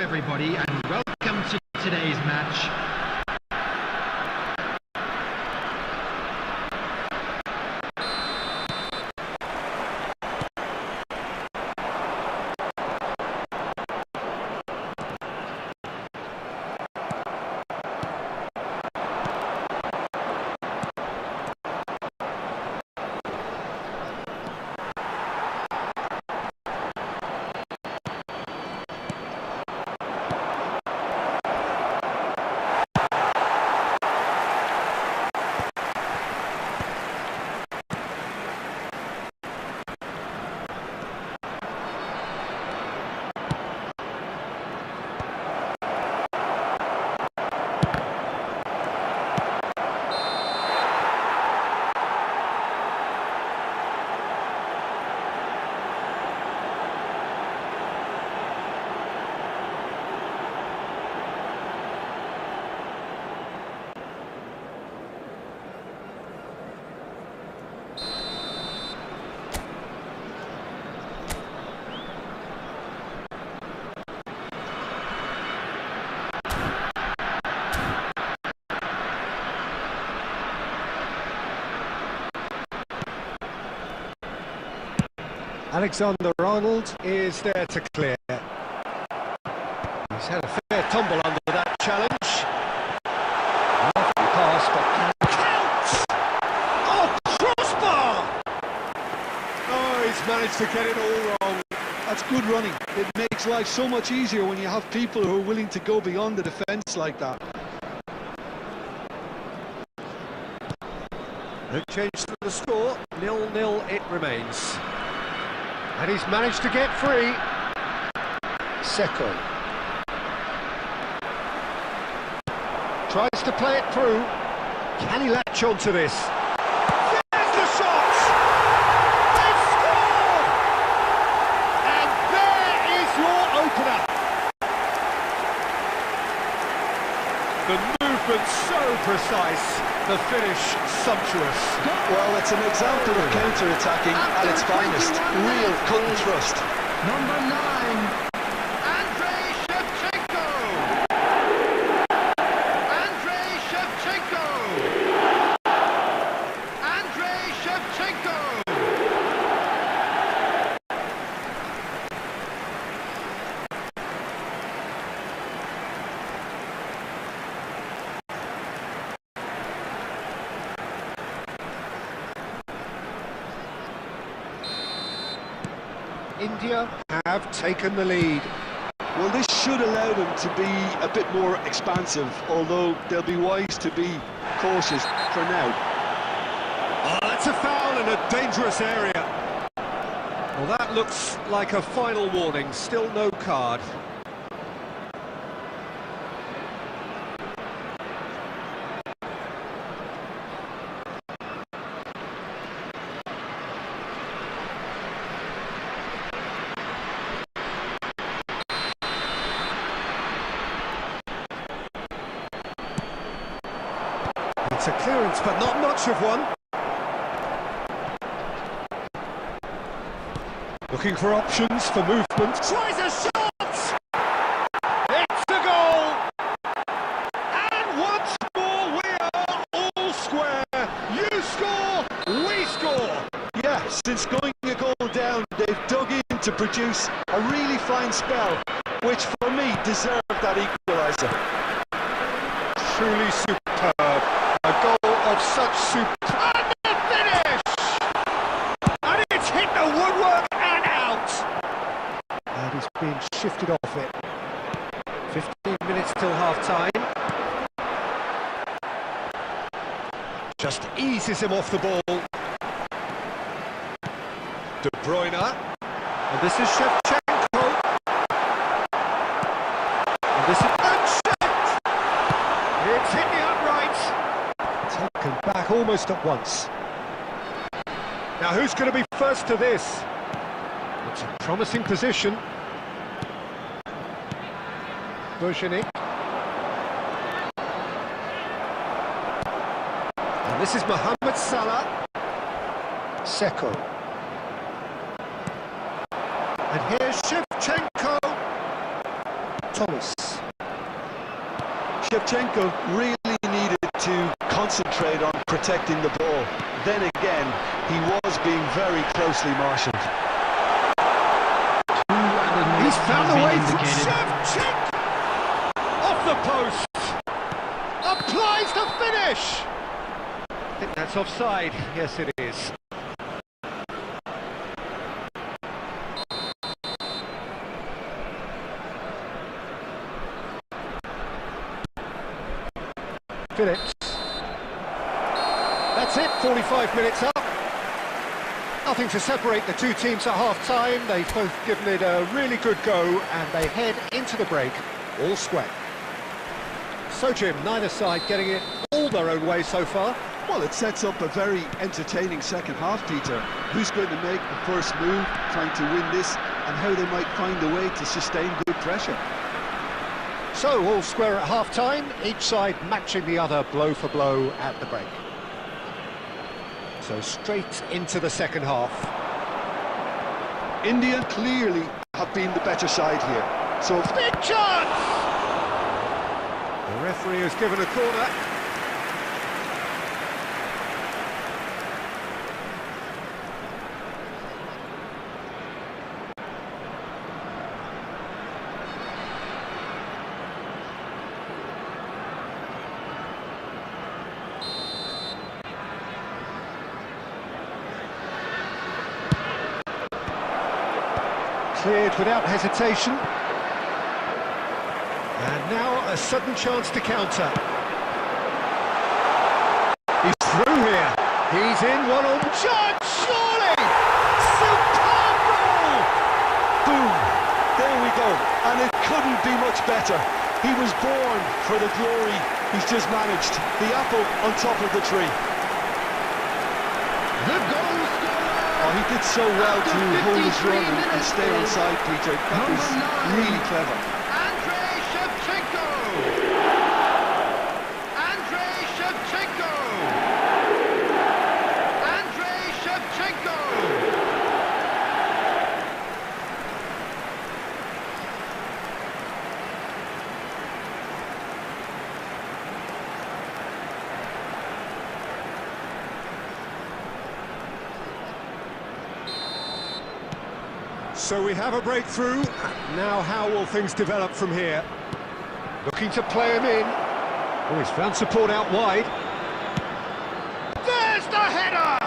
everybody, and welcome to today's match. Alexander-Arnold is there to clear. He's had a fair tumble under that challenge. Lovely pass, but counts! Oh, crossbar! Oh, he's managed to get it all wrong. That's good running. It makes life so much easier when you have people who are willing to go beyond the defence like that. No change to the score, 0-0 it remains. And he's managed to get free. Seko tries to play it through. Can he latch onto this? There's the shot! They've scored! And there is your opener. The movement so precise, the finish sumptuous. Well, it's an example of counter-attacking at its finest. Real cut and thrust. Number 9, Andrei Shevchenko! Andrei Shevchenko! Andrei Shevchenko! India have taken the lead. Well, this should allow them to be a bit more expansive, although they'll be wise to be cautious for now. Oh, that's a foul in a dangerous area. Well, that looks like a final warning. Still no card. It's a clearance, but not much of one. Looking for options for movement. Tries a shot! It's a goal! And once more we are all square. You score, we score! Yeah, since going a goal down, they've dug in to produce a really fine spell, which for me deserved that equaliser. Truly superb. A goal of such superb... And the finish! And it's hit the woodwork and out! And he's being shifted off it. 15 minutes till half-time. Just eases him off the ball. De Bruyne. And this is Shevchenko. And this is... Unchecked! It's hit the upright. Taken back almost at once. Now who's going to be first to this? It's a promising position. Bergenik. And this is Mohamed Salah. Seko. And here's Shevchenko. Thomas. Shevchenko really needed to concentrate on protecting the ball. Then again, he was being very closely marshalled. He's found the way for Shevchenko! Off the post! Applies the finish! I think that's offside. Yes, it is. Phillips. That's it, 45 minutes up. Nothing to separate the two teams at half-time. They've both given it a really good go, and they head into the break all square. So, Jim, neither side getting it all their own way so far. Well, it sets up a very entertaining second half, Peter. Who's going to make the first move, trying to win this, and how they might find a way to sustain good pressure. So, all square at half-time, each side matching the other blow for blow at the break. So, straight into the second half. India clearly have been the better side here. So, Big chance! The referee has given a corner. Cleared without hesitation. And now a sudden chance to counter. He's through here. He's in one-on chance, surely! Superb goal! boom! There we go. And it couldn't be much better. He was born for the glory he's just managed. The apple on top of the tree. The goal scorer! Oh, he did so well to hold his run and stay on side, Peter. That was really clever. Andrei Shevchenko! Andrei Shevchenko! Andrei Shevchenko! So we have a breakthrough. Now how will things develop from here? Looking to play him in. Oh, he's found support out wide. There's the header!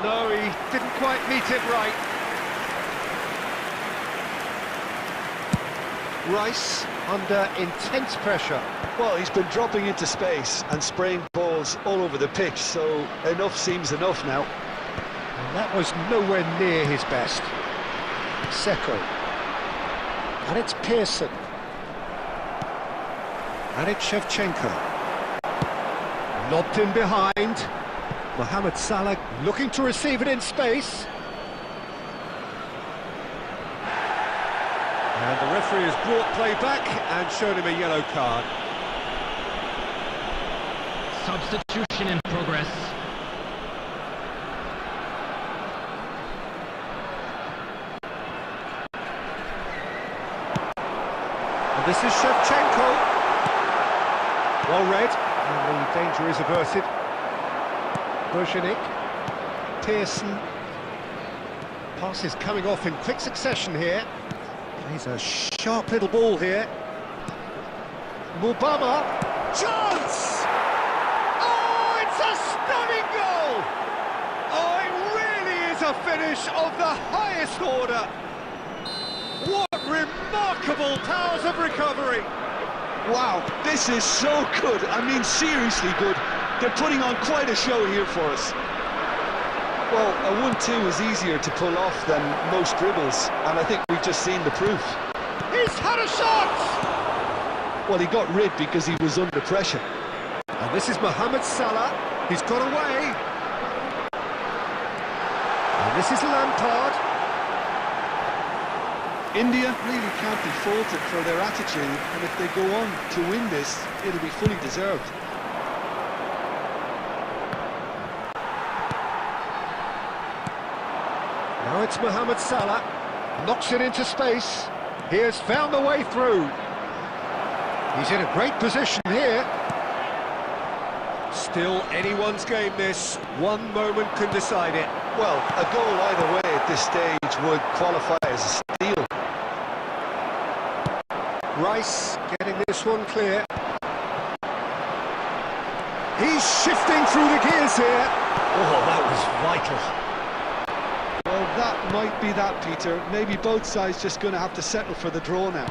No, he didn't quite meet it right. Rice under intense pressure. Well, he's been dropping into space and spraying balls all over the pitch, so enough seems enough now. And that was nowhere near his best. Seko. And it's Pearson. And it's Shevchenko. Lobbed in behind. Mohamed Salah looking to receive it in space. And the referee has brought play back and shown him a yellow card. Substitution in progress. This is Shevchenko. Well read, and the danger is averted. Bergenik. Pearson. Passes coming off in quick succession here. Plays a sharp little ball here. Mubama. Chance! Oh, it's a stunning goal! Oh, it really is a finish of the highest order. What remarkable powers of recovery! Wow, this is so good. I mean, seriously good. They're putting on quite a show here for us. Well, a 1-2 is easier to pull off than most dribbles, and I think we've just seen the proof. He's had a shot! Well, he got rid because he was under pressure. And this is Mohamed Salah. He's got away. And this is Lampard. India really can't be faulted for their attitude, and if they go on to win this, it'll be fully deserved. Now it's Mohamed Salah, knocks it into space. He has found the way through. He's in a great position here. Still anyone's game this. One moment can decide it. Well, a goal either way at this stage would qualify as a steal. Rice getting this one clear. He's shifting through the gears here. Oh, that was vital. Well, that might be that, Peter. Maybe both sides just going to have to settle for the draw now.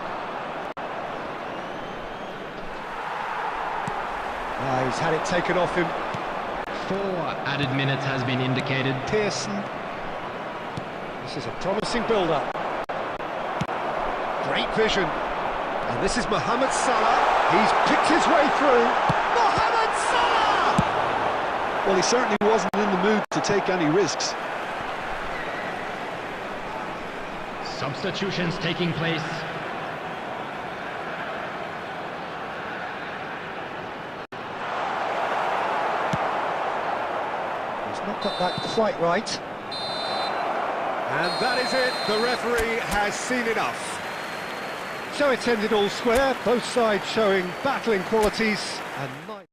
He's had it taken off him. 4 added minutes has been indicated. Pearson. This is a promising build-up. Great vision. And this is Mohamed Salah. He's picked his way through. Mohamed Salah! Well, he certainly wasn't in the mood to take any risks. Substitutions taking place. Not got that quite right. And that is it. The referee has seen enough. So it's ended all square, both sides showing battling qualities and might.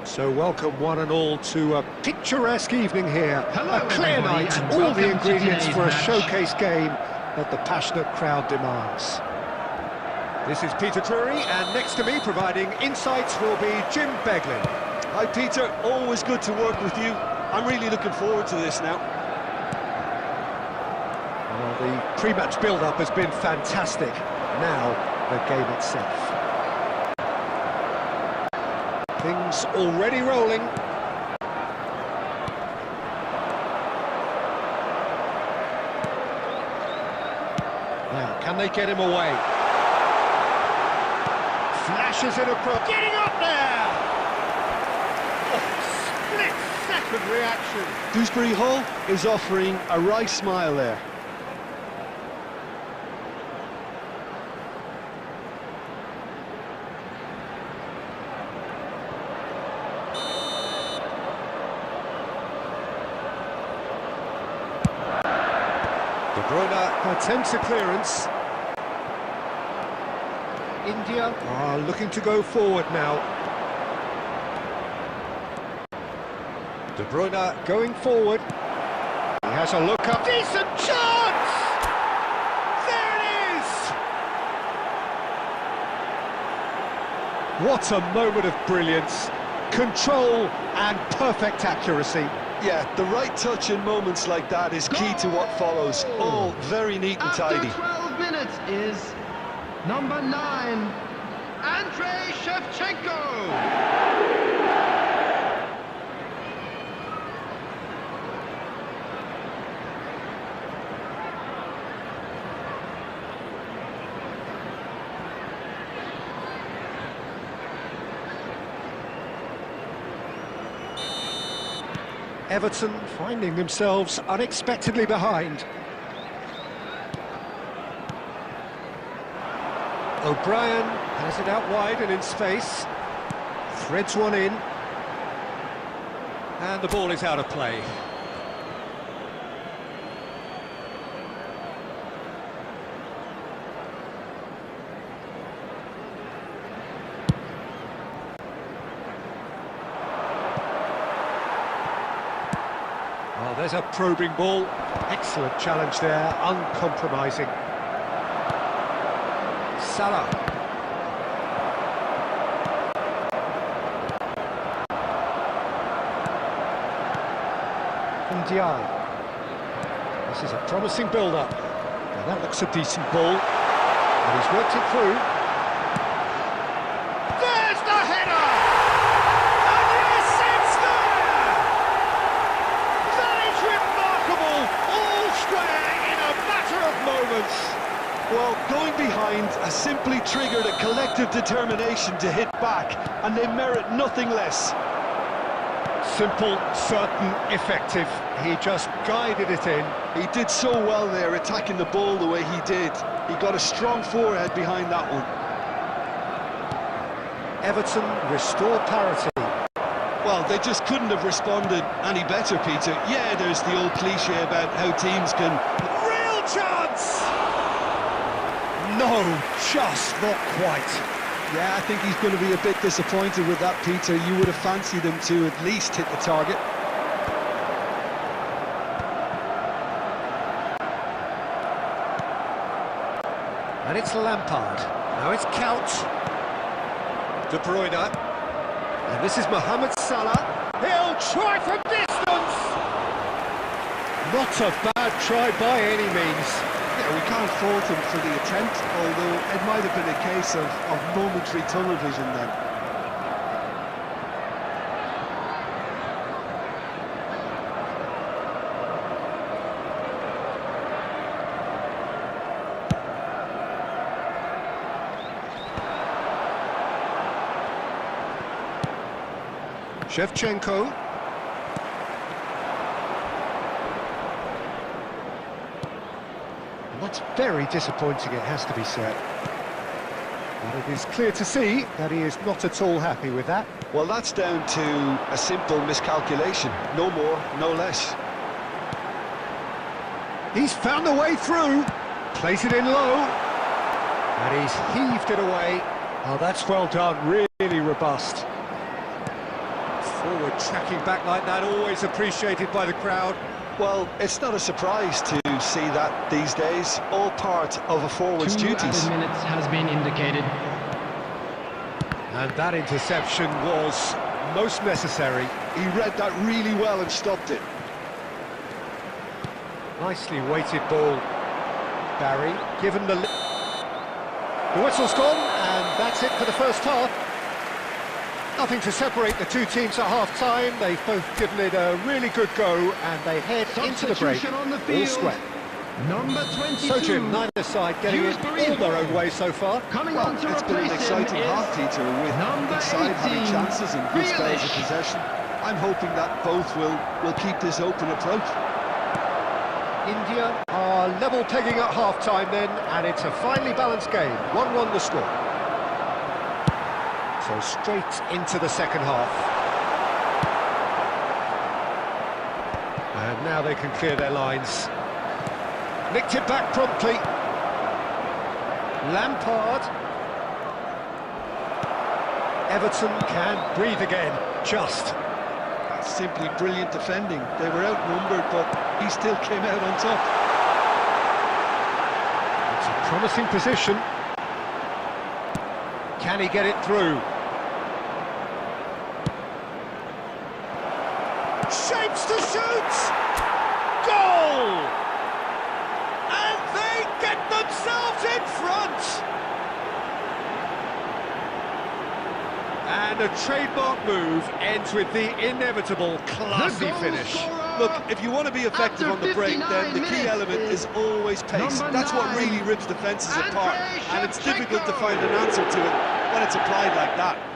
So welcome one and all to a picturesque evening here. Hello, a clear everybody, night, and all welcome the to ingredients today's for a match. showcase game that the passionate crowd demands. This is Peter Drury, and next to me providing insights will be Jim Beglin. Hi, Peter. Always good to work with you. I'm really looking forward to this now. Well, the pre-match build-up has been fantastic. Now, the game itself. Things already rolling. Now, can they get him away? Flashes in across. Getting up there! Oh, split-second reaction. Dewsbury Hall is offering a wry smile there. De Bruyne attempts a clearance. India are looking to go forward now. De Bruyne going forward. He has a look up. Decent chance! There it is! What a moment of brilliance. Control and perfect accuracy. Yeah, the right touch in moments like that is key to what follows. All very neat and tidy. After 12 minutes is number 9, Andrei Shevchenko. Everton finding themselves unexpectedly behind. O'Brien has it out wide and in space. Threads one in. And the ball is out of play. Oh, there's a probing ball. Excellent challenge there, uncompromising. Salah. Ndiaye. This is a promising build-up. Now that looks a decent ball. And he's worked it through. There's the header! And yes, it's there! That is remarkable! All has simply triggered a collective determination to hit back, and they merit nothing less. Simple, certain, effective. He just guided it in. He did so well there, attacking the ball the way he did. He got a strong forehead behind that one. Everton restore parity. Well, they just couldn't have responded any better, Peter. Yeah, there's the old cliche about how teams can... Real chance! No, just not quite. Yeah, I think he's going to be a bit disappointed with that, Peter. You would have fancied him to at least hit the target. And it's Lampard. Now it's Couch. De Bruyne. And this is Mohamed Salah. He'll try from distance! Not a bad try by any means. Yeah, we can't fault him for the attempt, although it might have been a case of momentary tunnel vision then. Shevchenko. That's very disappointing, it has to be said. But it is clear to see that he is not at all happy with that. Well, that's down to a simple miscalculation. No more, no less. He's found a way through. Plays it in low. And he's heaved it away. Oh, that's well done, really robust. Forward tracking back like that, always appreciated by the crowd. Well, it's not a surprise to see that these days, all part of a forward's 2 duties. added minutes has been indicated. And that interception was most necessary. He read that really well and stopped it. Nicely weighted ball. Barry, given the whistle's gone, and that's it for the first half. Nothing to separate the two teams at half-time. They've both given it a really good go, and they head into the break Substitution on the all field. square. Number 22. So, Jim, neither side getting it all their own way so far. Coming Well, on to it's been an replace exciting him half, is Peter, with number each side having 18, chances and good spells of Grealish. possession. I'm hoping that both will keep this open approach. India are level pegging at half-time then, and it's a finely balanced game. 1-1 the score. So straight into the second half. And now they can clear their lines. Nicked it back promptly. Lampard. Everton can breathe again, just. That's simply brilliant defending. They were outnumbered, but he still came out on top. It's a promising position. Can he get it through? Shapes to shoot! Goal! And they get themselves in front! And a trademark move ends with the inevitable classy finish. Look, if you want to be effective on the break, then the key element is always pace. That's what really rips defences apart, and it's difficult to find an answer to it when it's applied like that.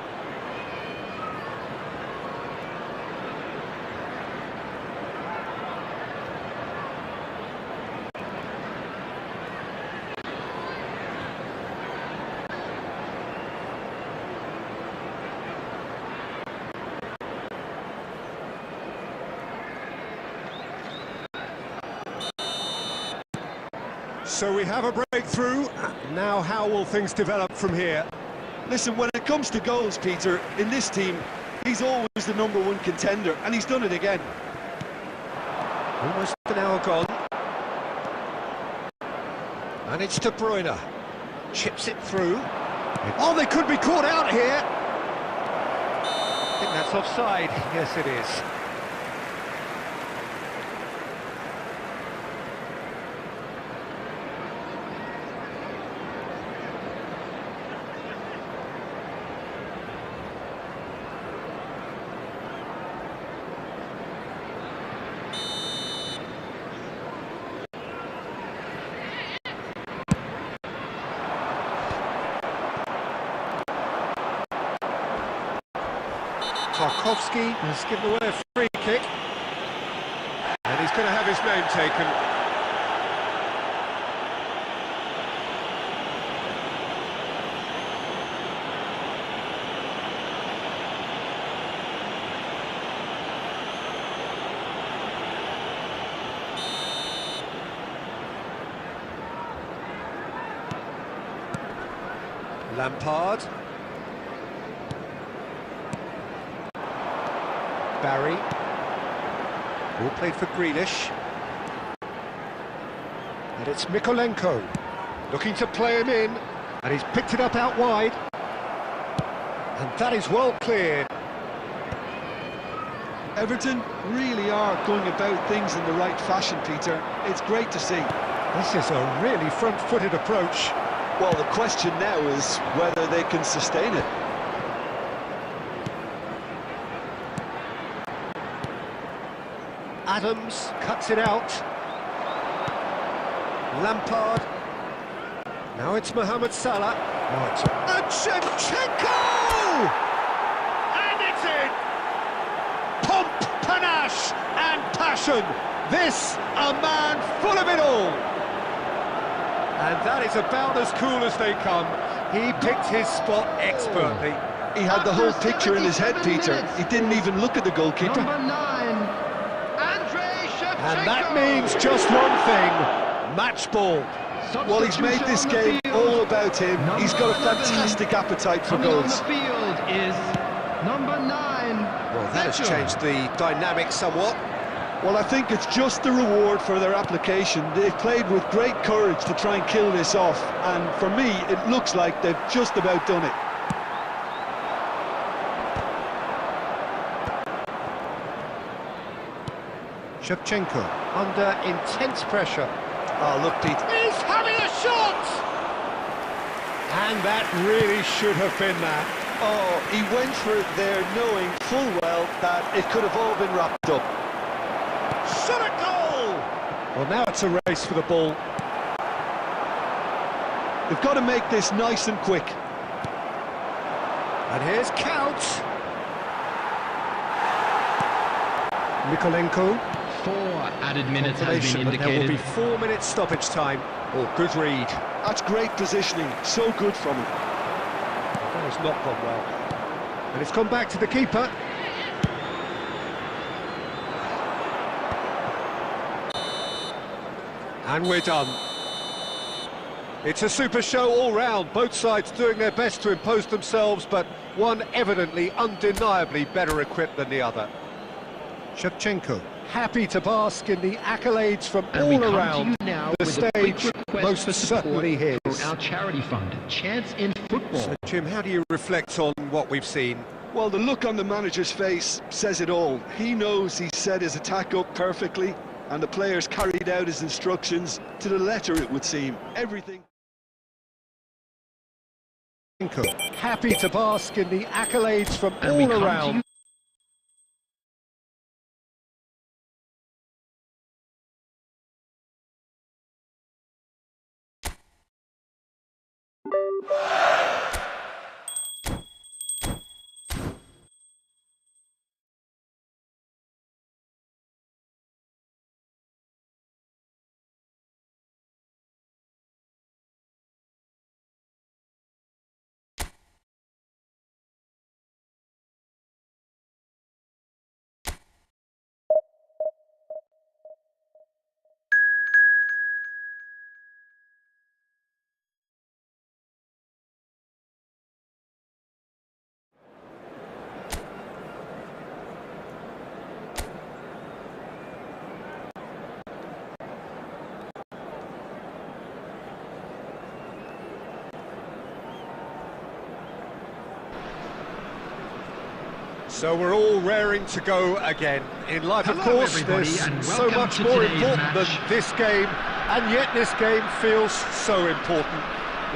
So we have a breakthrough. Now how will things develop from here? Listen, when it comes to goals, Peter, in this team, he's always the #1 contender, and he's done it again. Almost an hour gone. And it's De Bruyne. Chips it through. Oh, they could be caught out here. I think that's offside. Yes, it is. Tarkowski has given away a free kick. And he's going to have his name taken. Lampard. Barry. Ball played for Grealish. And it's Mykolenko looking to play him in. And he's picked it up out wide. And that is well cleared. Everton really are going about things in the right fashion, Peter. It's great to see. This is a really front-footed approach. Well, the question now is whether they can sustain it. Adams cuts it out. Lampard. Now it's Mohamed Salah. And Shevchenko! And it's in! Pomp, panache and passion. This, a man full of it all. And that is about as cool as they come. He picked his spot expertly. He had the whole picture in his head, Peter. He didn't even look at the goalkeeper. Number 9, And that means just one thing, match ball. Well, he's made this game all about him. He's got a fantastic appetite for Coming on goals. the field is number 9. Well, that has changed the dynamic somewhat. Well, I think it's just the reward for their application. They've played with great courage to try and kill this off, and for me, it looks like they've just about done it. Shevchenko under intense pressure. Oh, look, Pete. He's having a shot! And that really should have been that. Oh, he went for it there knowing full well that it could have all been wrapped up. Shot a goal! Well, now it's a race for the ball. They've got to make this nice and quick. And here's Count. Mykolenko. 4 added minutes have been But there will be indicated. 4 minutes stoppage time. Oh, good read. That's great positioning. So good from him. That has not gone well. And it's gone back to the keeper. And we're done. It's a super show all round, both sides doing their best to impose themselves, but one evidently, undeniably better equipped than the other. Shevchenko, happy to bask in the accolades from And we all come around. to you now The with a quick stage request most for support certainly his. for our charity fund, Chance in Football. So, Jim, how do you reflect on what we've seen? Well, the look on the manager's face says it all. He knows he set his attack up perfectly, and the players carried out his instructions to the letter, it would seem. Everything. Happy to bask in the accolades from And we all come to around. you So we're all raring to go again. In life, of Hello, course, everybody, there's and so welcome much to more today's important match. than this game, and yet this game feels so important.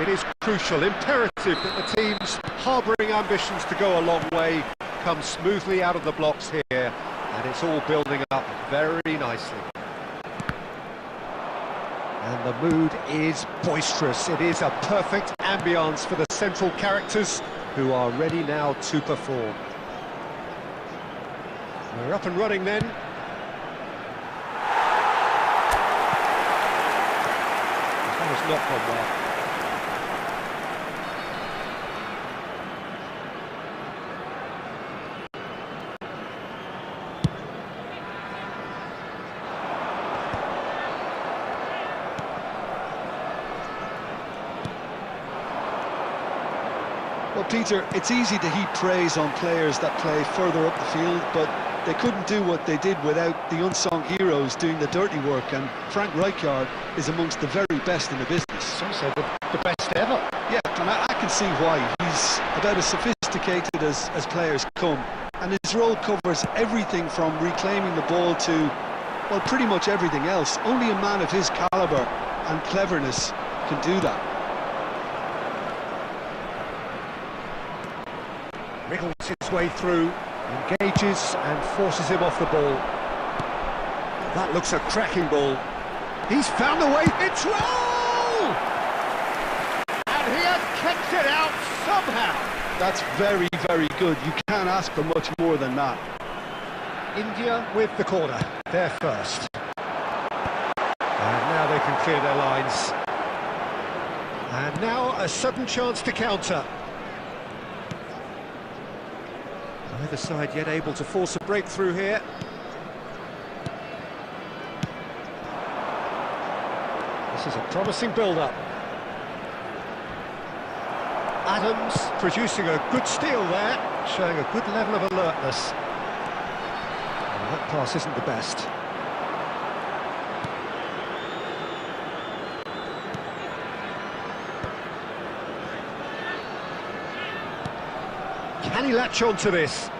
It is crucial, imperative that the teams harbouring ambitions to go a long way come smoothly out of the blocks here, and it's all building up very nicely. And the mood is boisterous. It is a perfect ambience for the central characters who are ready now to perform. We're up and running then. That has not gone well. Well, Peter, it's easy to heap praise on players that play further up the field, but they couldn't do what they did without the unsung heroes doing the dirty work, and Frank Rijkaard is amongst the very best in the business. It's also the best ever. Yeah, and I can see why. He's about as sophisticated as players come, and his role covers everything from reclaiming the ball to, well, pretty much everything else. Only a man of his calibre and cleverness can do that. Wriggles his way through, engages and forces him off the ball. That looks a cracking ball. He's found the way. It's roll! And he has kicked it out somehow. That's very, very good. You can't ask for much more than that. India with the corner. They're first. And now they can clear their lines. And now a sudden chance to counter. Neither side yet able to force a breakthrough here. This is a promising build-up. Adams producing a good steal there, showing a good level of alertness. And that pass isn't the best. Can he latch on to this?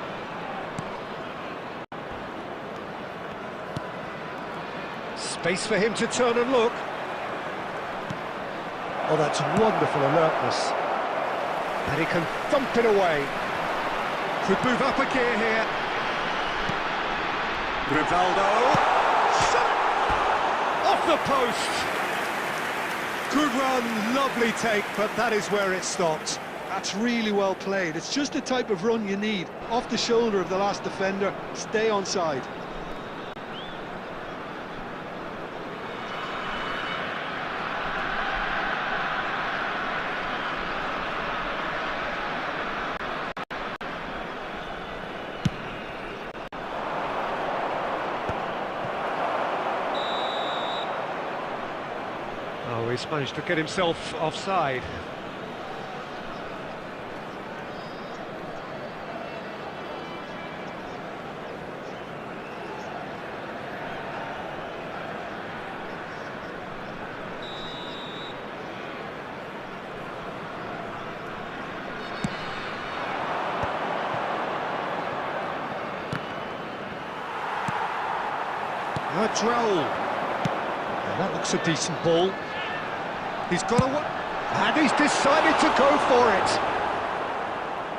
Space for him to turn and look. Oh, that's wonderful alertness. And he can thump it away. Could move up a gear here. Rivaldo. Off the post. Good run, lovely take, but that is where it stopped. That's really well played. It's just the type of run you need. Off the shoulder of the last defender, stay onside. Oh, he's managed to get himself offside. A droll. Now that looks a decent ball. He's got a one, and he's decided to go for it.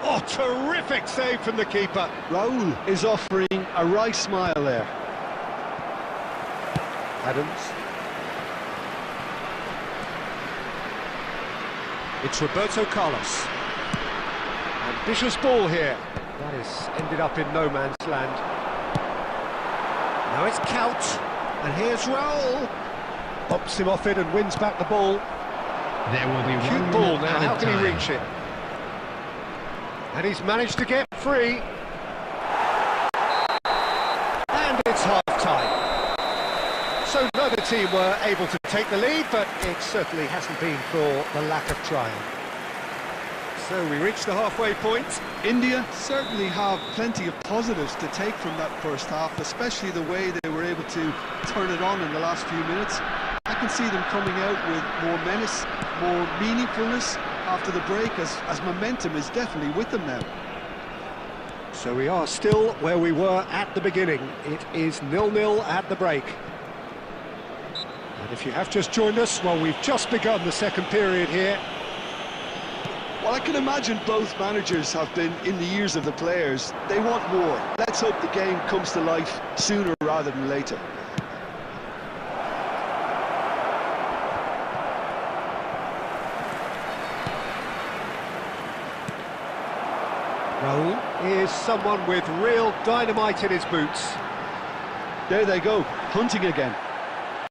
Oh, terrific save from the keeper. Raul is offering a wry smile there. Adams. It's Roberto Carlos. Ambitious ball here. That is ended up in no man's land. Now it's Couch, and here's Raul. Pops him off it and wins back the ball. There will be Cute one ball minute now, added how can he time. reach it? And he's managed to get free. And it's half-time. So neither team were able to take the lead, but it certainly hasn't been for the lack of trying. So we reach the halfway point. India certainly have plenty of positives to take from that first half, especially the way they were able to turn it on in the last few minutes. I can see them coming out with more menace, more meaningfulness after the break, as momentum is definitely with them now. So we are still where we were at the beginning. It is 0-0 at the break. And if you have just joined us, well, we've just begun the second period here. Well, I can imagine both managers have been in the ears of the players. They want more. Let's hope the game comes to life sooner rather than later. Raul is someone with real dynamite in his boots. There they go, hunting again.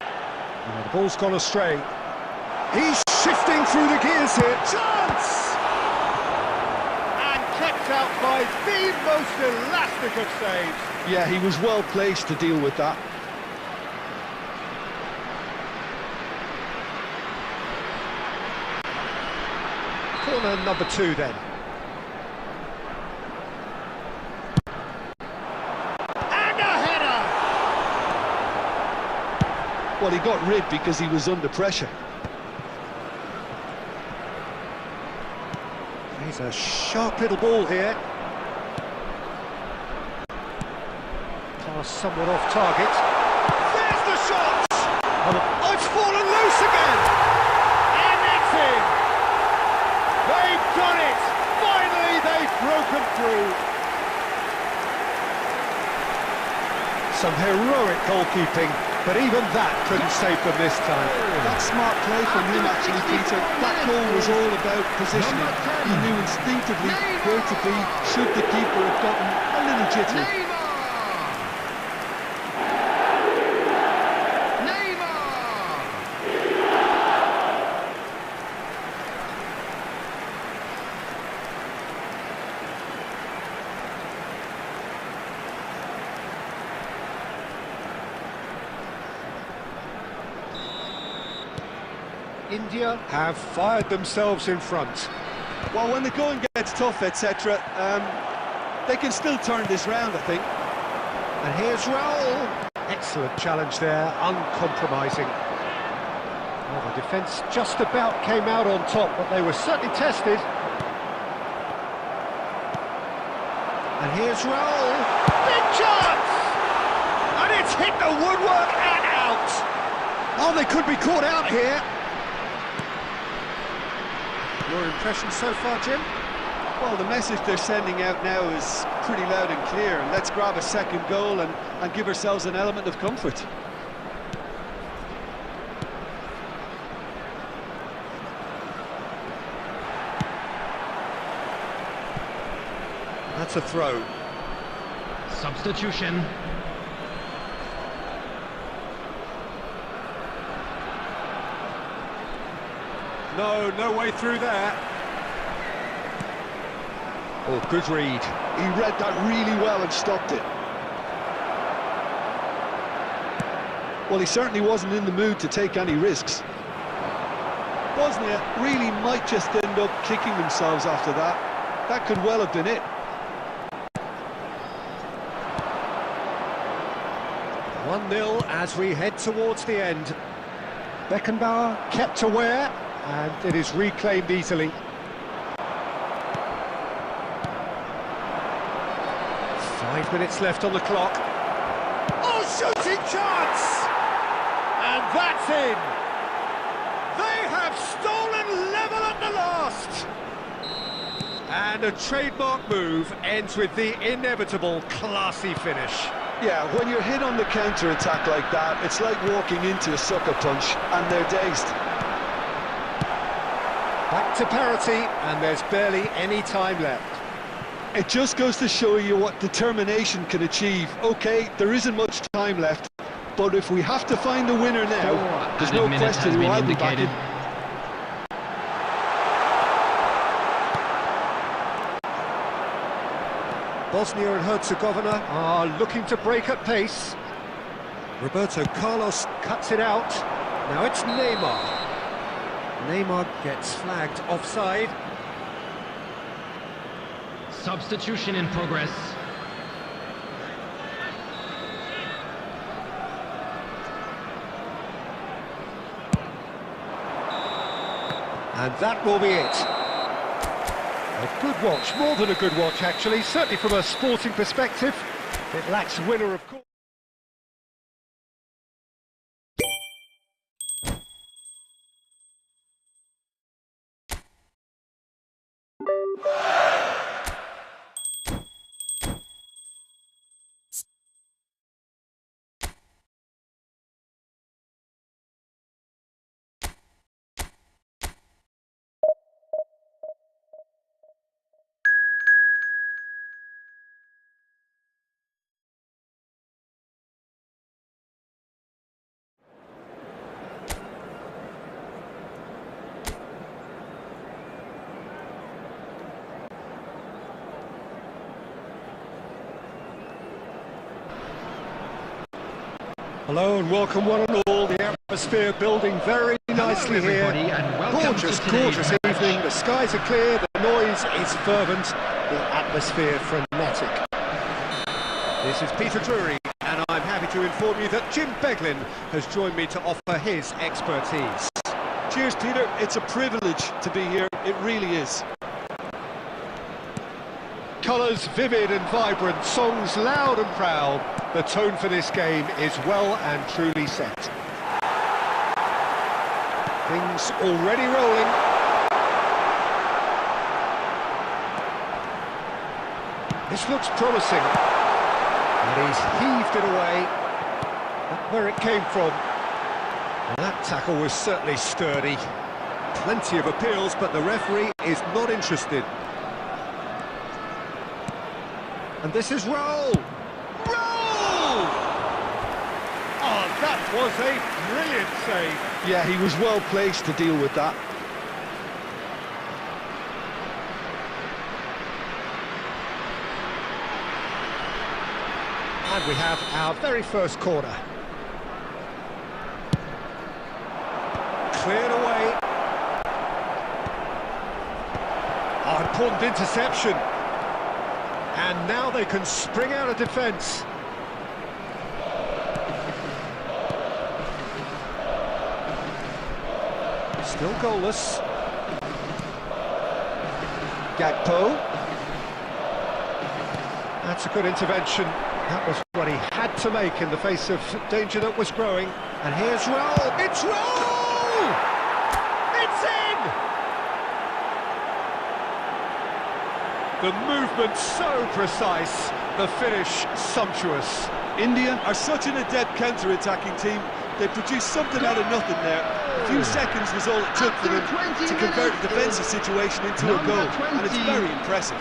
The ball's gone astray. He's shifting through the gears here. Chance! And kept out by the most elastic of saves. Yeah, he was well placed to deal with that. Corner number 2 then. And a header! Well, he got rid because he was under pressure. He's a sharp little ball here. Pass somewhat off target. There's the shot! Oh, it's fallen loose again! And it's in! They've done it! Finally, they've broken through! Some heroic goalkeeping, but even that couldn't save them this time. That's smart play from him, actually, Peter. That goal was all about positioning. He knew instinctively where to be should the keeper have gotten a little jittery. India have fired themselves in front. Well, when the going gets tough, etc., they can still turn this round, I think. And here's Raul. Excellent challenge there, uncompromising. Well, the defence just about came out on top, but they were certainly tested. And here's Raul. Big chance! And it's hit the woodwork and out! Oh, they could be caught out here. Your impression so far, Jim? Well, the message they're sending out now is pretty loud and clear. Let's grab a second goal and give ourselves an element of comfort. That's a throw. Substitution. No way through there. Oh, good read. He read that really well and stopped it. Well, he certainly wasn't in the mood to take any risks. Bosnia really might just end up kicking themselves after that. That could well have been it. One-nil as we head towards the end. Beckenbauer kept aware, and it is reclaimed easily. 5 minutes left on the clock. Oh, shooting chance! And that's in! They have stolen level at the last! And a trademark move ends with the inevitable classy finish. Yeah, when you're hit on the counter-attack like that, it's like walking into a sucker punch, and they're dazed. Back to parity, and there's barely any time left. It just goes to show you what determination can achieve. OK, there isn't much time left, but if we have to find a winner now, there's no question who I'll be backing. Bosnia and Herzegovina are looking to break at pace. Roberto Carlos cuts it out. Now it's Neymar. Neymar gets flagged offside. Substitution in progress. And that will be it. A good watch, more than a good watch actually, certainly from a sporting perspective. It lacks winner of course. Hello and welcome one and all. The atmosphere building very nicely here. And welcome Gorgeous, to today's gorgeous evening. The skies are clear, the noise is fervent, the atmosphere frenetic. This is Peter Drury, and I'm happy to inform you that Jim Beglin has joined me to offer his expertise. Cheers, Peter. It's a privilege to be here. It really is. Colours vivid and vibrant, songs loud and proud. The tone for this game is well and truly set. Things already rolling. This looks promising. And he's heaved it away. Not where it came from. And that tackle was certainly sturdy. Plenty of appeals, but the referee is not interested. And this is roll! Roll! Oh, that was a brilliant save. Yeah, he was well placed to deal with that. And we have our very first corner. Cleared away. Oh, important interception. And now they can spring out of defence. Still goalless. Gakpo. That's a good intervention. That was what he had to make in the face of danger that was growing. And here's roll. It's roll! It's in! The movement so precise, the finish sumptuous. India are such an adept counter-attacking team. They produced something out of nothing there. A few seconds was all it took for them to convert a defensive situation into a goal, and it's very impressive.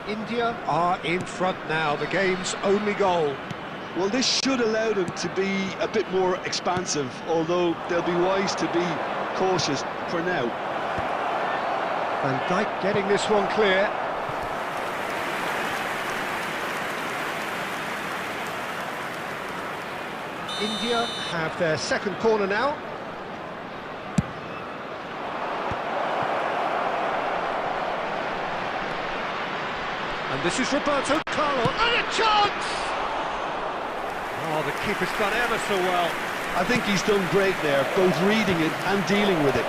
India are in front now, the game's only goal. Well, this should allow them to be a bit more expansive, although they'll be wise to be cautious for now. Van Dijk getting this one clear. India have their second corner now. And this is Roberto Carlos, and a chance! Oh, the keeper's done ever so well. I think he's done great there, both reading it and dealing with it.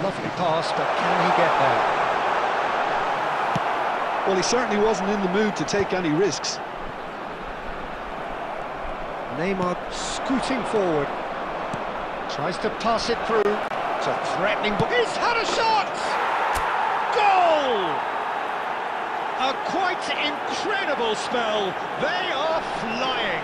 Lovely pass, but can he get there? Well, he certainly wasn't in the mood to take any risks. Neymar scooting forward. Tries to pass it through. It's a threatening ball. He's had a shot! Goal! A quite incredible spell. They are flying.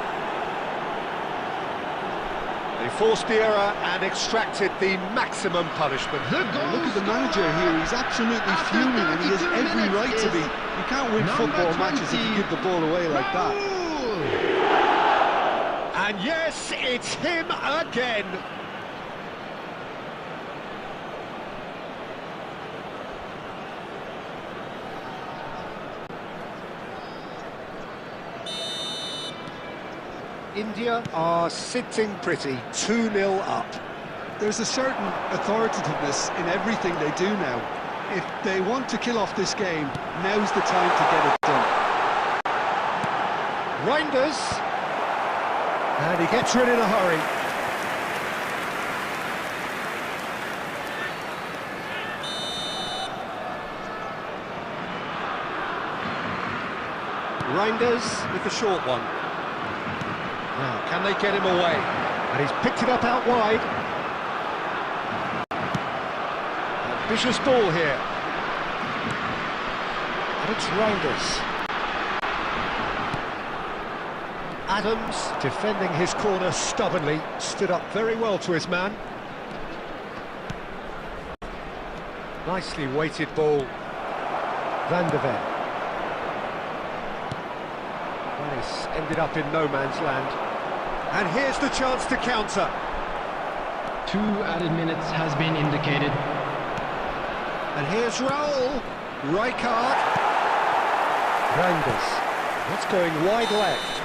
They forced the error and extracted the maximum punishment. Look at the manager here. He's absolutely fuming, and he has every right to be. You can't win football matches if you give the ball away like that. And yes, it's him again. India are sitting pretty, 2-0 up. There's a certain authoritativeness in everything they do now. If they want to kill off this game, now's the time to get it done. Reinders. And he gets rid in a hurry. Reinders with the short one. Now, can they get him away? And he's picked it up out wide. A vicious ball here. And it's Reinders. Adams, defending his corner stubbornly, stood up very well to his man. Nicely weighted ball. Van der Ven. Nice, ended up in no man's land. And here's the chance to counter. 2 added minutes has been indicated. And here's Raul. Rijkaard. Reinders. That's going wide left.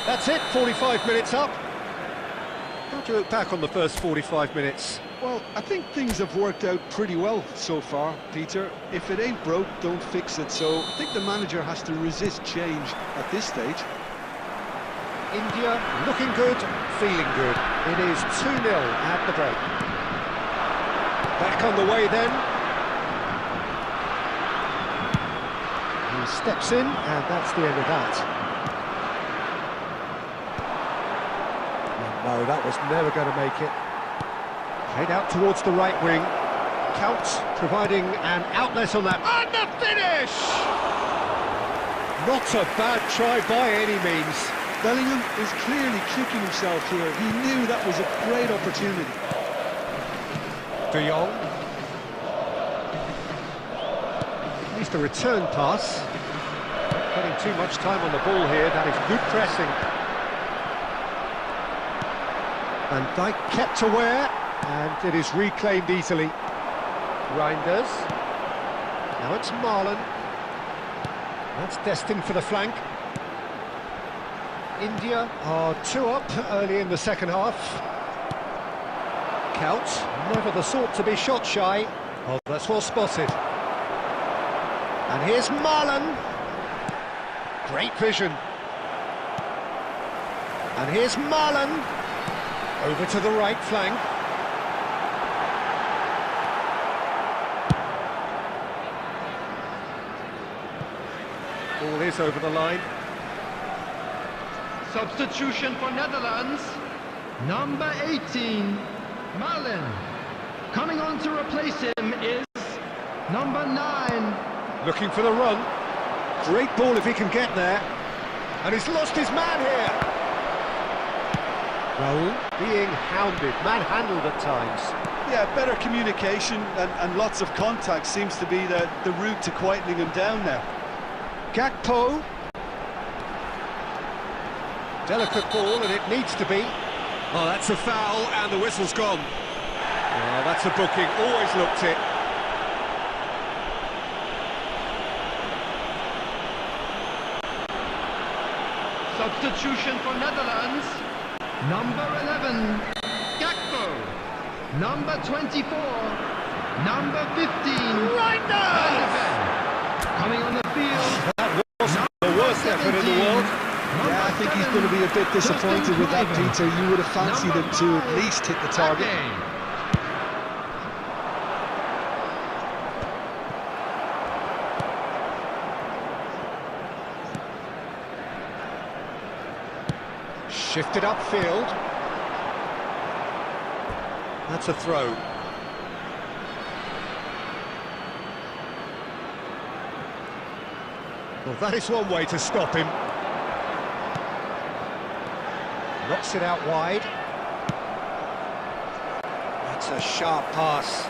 That's it, 45 minutes up. How do you look back on the first 45 minutes? Well, I think things have worked out pretty well so far, Peter. If it ain't broke, don't fix it. So I think the manager has to resist change at this stage. India looking good, feeling good. It is 2-0 at the break. Back on the way then. He steps in, and that's the end of that. No, that was never going to make it. Played out towards the right wing. Counts providing an outlet on that. And the finish! Not a bad try by any means. Bellingham is clearly kicking himself here. He knew that was a great opportunity. De Jong. At least a return pass. Not putting too much time on the ball here. That is good pressing. Van Dijk kept aware, and it is reclaimed easily. Reinders. Now it's Marlon. That's destined for the flank. India are 2 up early in the second half. Couch, never the sort to be shot shy. Oh, that's well spotted. And here's Marlon. Great vision. And here's Marlon. Over to the right flank. Ball is over the line. Substitution for Netherlands. Number 18, Marlon. Coming on to replace him is number 9. Looking for the run. Great ball if he can get there. And he's lost his man here. Raul being hounded, manhandled at times. Yeah, better communication and lots of contact seems to be the route to quietening him down now. Gakpo. Delicate ball, and it needs to be. Oh, that's a foul, and the whistle's gone. Oh, that's a booking, always looked it. Substitution for Netherlands. Number 11, Gakpo. Number 24, number 15, Reinders! coming on the field. That wasn't the worst effort in the world. Yeah, I think he's going to be a bit disappointed with that, Peter. You would have fancied him to at least hit the target. Shifted upfield. That's a throw. Well, that is one way to stop him. Knocks it out wide. That's a sharp pass.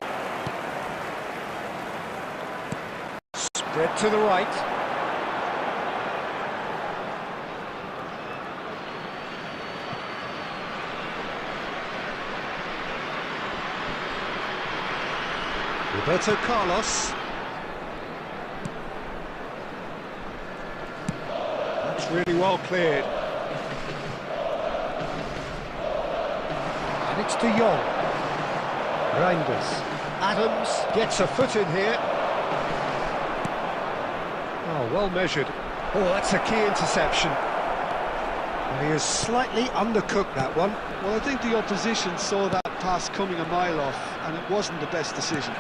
Spread to the right. Roberto Carlos. That's really well cleared. And it's De Jong. Reinders. Adams gets a foot in here. Oh, well measured. Oh, that's a key interception. And he has slightly undercooked that one. Well, I think the opposition saw that pass coming a mile off, and it wasn't the best decision.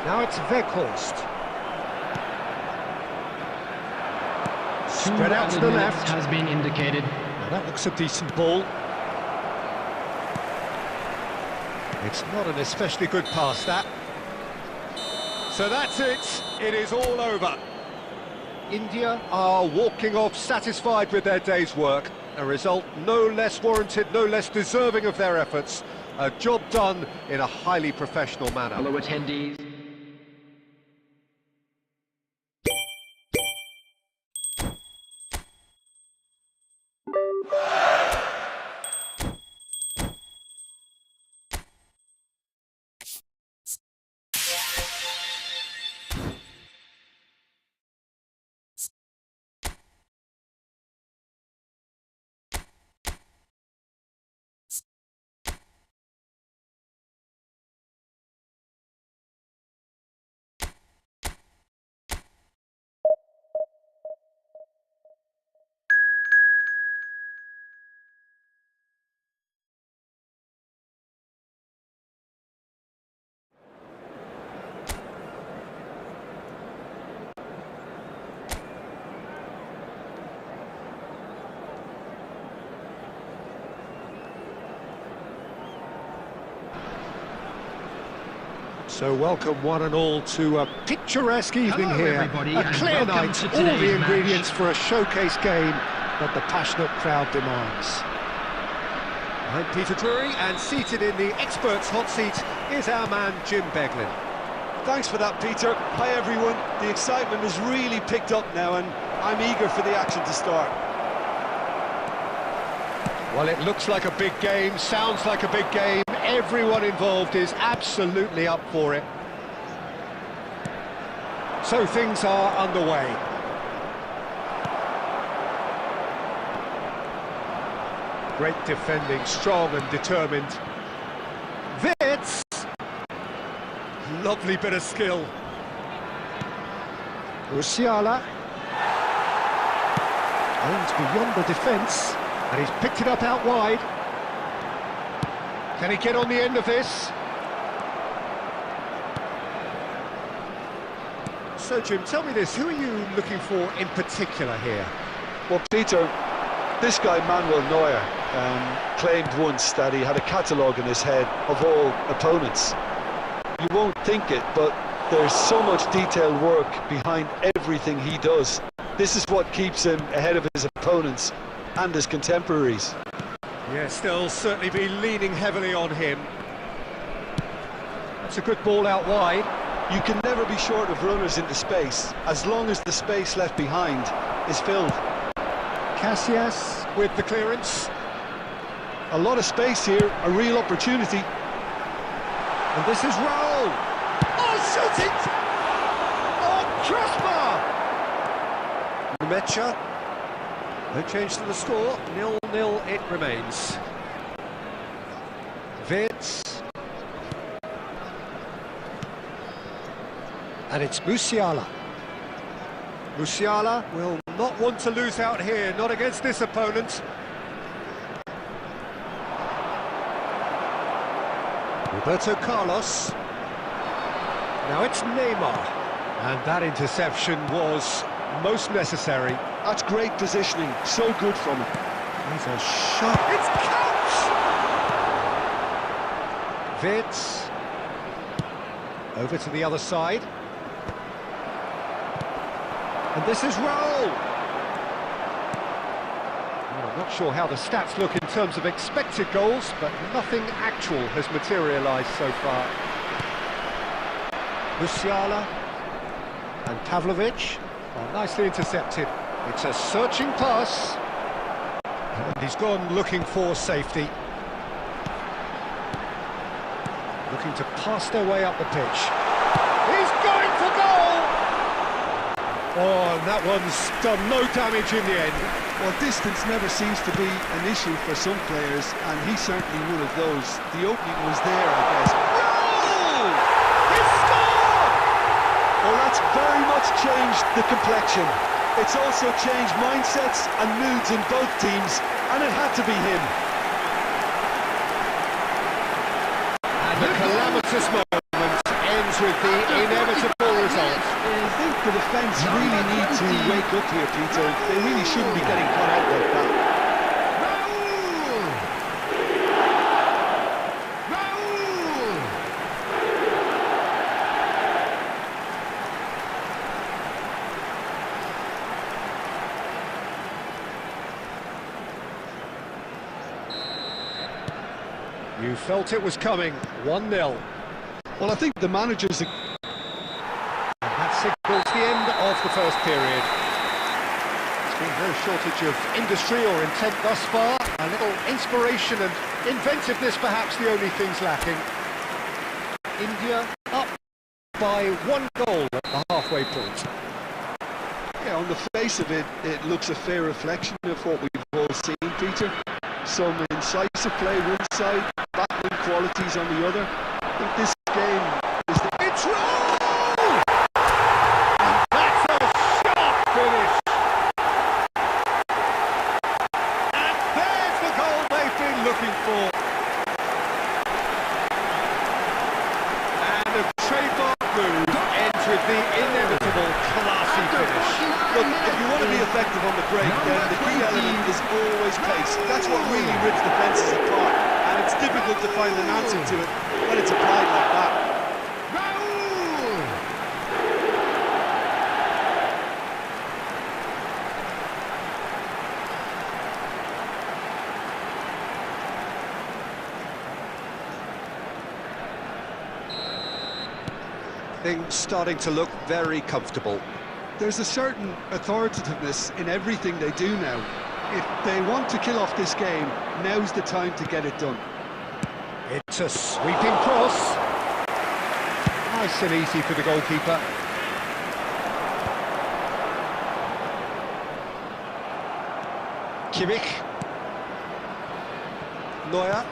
Now it's Weghorst. Spread out to the left. Has been indicated. Now that looks a decent ball. It's not an especially good pass, that. So that's it. It is all over. India are walking off satisfied with their day's work. A result no less warranted, no less deserving of their efforts. A job done in a highly professional manner. Fellow attendees. So welcome one and all to a picturesque evening Hello, here. everybody, A and clear welcome night, to all the today's ingredients match. for a showcase game that the passionate crowd demands. I'm Peter Drury, and seated in the experts' hot seat is our man Jim Beglin. Thanks for that, Peter. Hi, everyone. The excitement has really picked up now, and I'm eager for the action to start. Well, it looks like a big game, sounds like a big game. Everyone involved is absolutely up for it. So things are underway. Great defending, strong and determined. Wits! Lovely bit of skill. Musiala. Aims beyond the defence, and he's picked it up out wide. Can he get on the end of this? So, Jim, tell me this, who are you looking for in particular here? Well, Peter, this guy, Manuel Neuer, claimed once that he had a catalogue in his head of all opponents. You won't think it, but there's so much detailed work behind everything he does. This is what keeps him ahead of his opponents and his contemporaries. Yes, they'll certainly be leaning heavily on him. That's a good ball out wide. You can never be short of runners into space, as long as the space left behind is filled. Casillas with the clearance. A lot of space here, a real opportunity. And this is Raul. Oh, shoot it! Oh, crossbar! Mecha. No change to the score, 0-0 it remains. Wits. And it's Musiala. Musiala will not want to lose out here, not against this opponent. Roberto Carlos. Now it's Neymar. And that interception was most necessary. That's great positioning, so good from him. He's a shot. It's counts! Wits. Over to the other side. And this is Raul. Well, I'm not sure how the stats look in terms of expected goals, but nothing actual has materialised so far. Musiala and Pavlovic are nicely intercepted. It's a searching pass. And he's gone looking for safety. Looking to pass their way up the pitch. He's going for goal! Oh, and that one's done no damage in the end. Well, distance never seems to be an issue for some players, and he's certainly one of those. The opening was there, I guess. Goal! He scored! Well, that's very much changed the complexion. It's also changed mindsets and moods in both teams, and it had to be him. And the calamitous moment ends with the inevitable result. I think the defence really need to wake up here, Peter. They really shouldn't be getting caught out like that. You felt it was coming. 1-0. Well, I think the managers... And that signals the end of the first period. There's been no shortage of industry or intent thus far. A little inspiration and inventiveness perhaps the only things lacking. India up by 1 goal at the halfway point. Yeah, on the face of it, it looks a fair reflection of what we've all seen, Peter. Some incisive play one side, battling qualities on the other. I think this game is the... It's roll! And that's a sharp finish! And there's the goal they've been looking for. And a trademark move ends with the inevitable classy finish. Look, if you want to be effective on the break, then the key element is always pace. That's what really rips defences apart, and it's difficult to find an answer to it when it's applied like that. Things starting to look very comfortable. There's a certain authoritativeness in everything they do now. If they want to kill off this game, now's the time to get it done. It's a sweeping cross. Nice and easy for the goalkeeper. Kimmich. Neuer.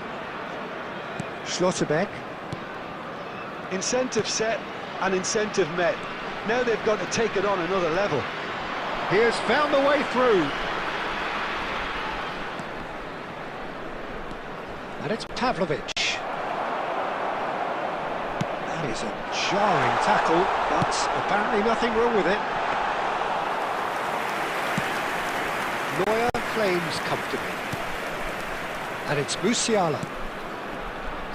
Schlotterbeck. Incentive set and incentive met. Now they've got to take it on another level. He has found the way through. And it's Pavlovic. That is a jarring tackle, but apparently nothing wrong with it. Neuer claims comfortably. And it's Musiala.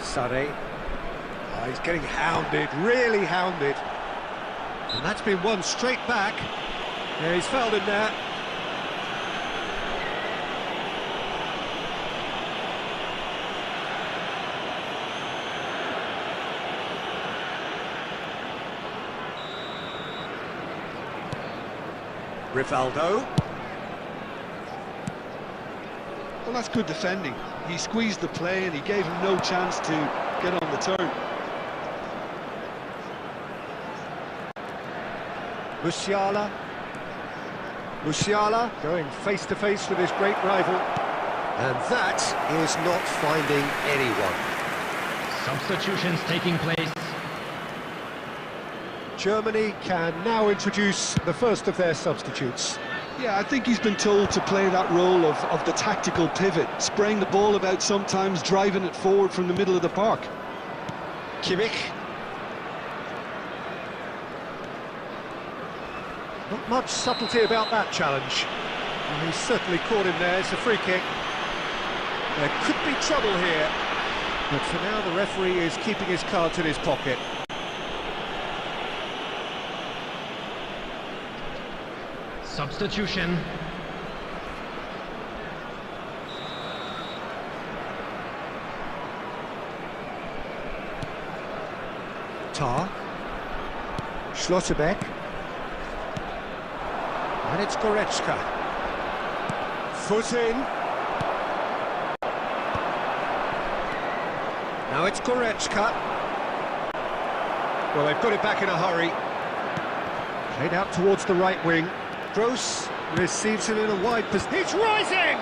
Sade. Oh, he's getting hounded, really hounded. And that's been one straight back. Yeah, he's fouled him there. Rivaldo. Well, that's good defending. He squeezed the play and he gave him no chance to get on the turn. Musiala. Musiala going face to face with his great rival. And that is not finding anyone. Substitutions taking place. Germany can now introduce the first of their substitutes. Yeah, I think he's been told to play that role of the tactical pivot, spraying the ball about sometimes, driving it forward from the middle of the park. Kimmich. Not much subtlety about that challenge. And he's certainly caught him there. It's a free kick. There could be trouble here. But for now, the referee is keeping his cards in his pocket. Substitution. Tar. Schlotterbeck. And it's Goretzka. Foot in. Now it's Goretzka. Well, they've got it back in a hurry. Played out towards the right wing. Gross receives it in a wide position. It's rising!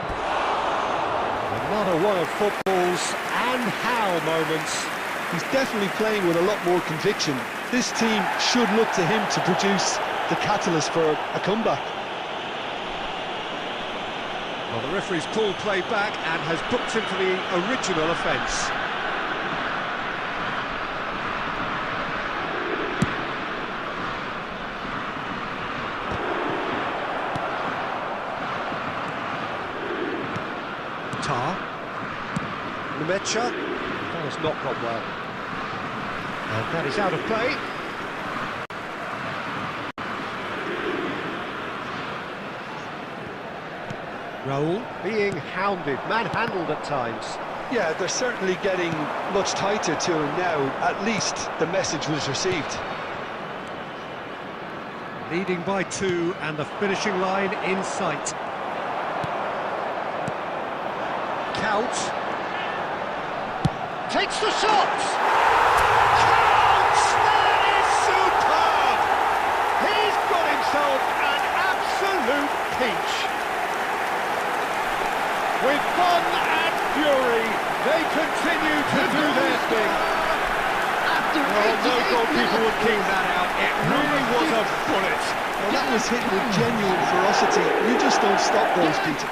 Another one of football's and how moments. He's definitely playing with a lot more conviction. This team should look to him to produce the catalyst for a comeback. Well, the referee's pulled play back and has booked him for the original offence. Tar. Lemecha. That has not gone well. And that is out of play. Raul being hounded, manhandled at times. Yeah, they're certainly getting much tighter to him now. At least the message was received. Leading by 2 and the finishing line in sight. Count. Takes the shot! Counts! That is superb! He's got himself an absolute peach. With fun and fury, they continue to do their thing. Well, no goalkeeper would keep that out. It really was a bullet. Well, that was hit with genuine ferocity. You just don't stop those, Peter.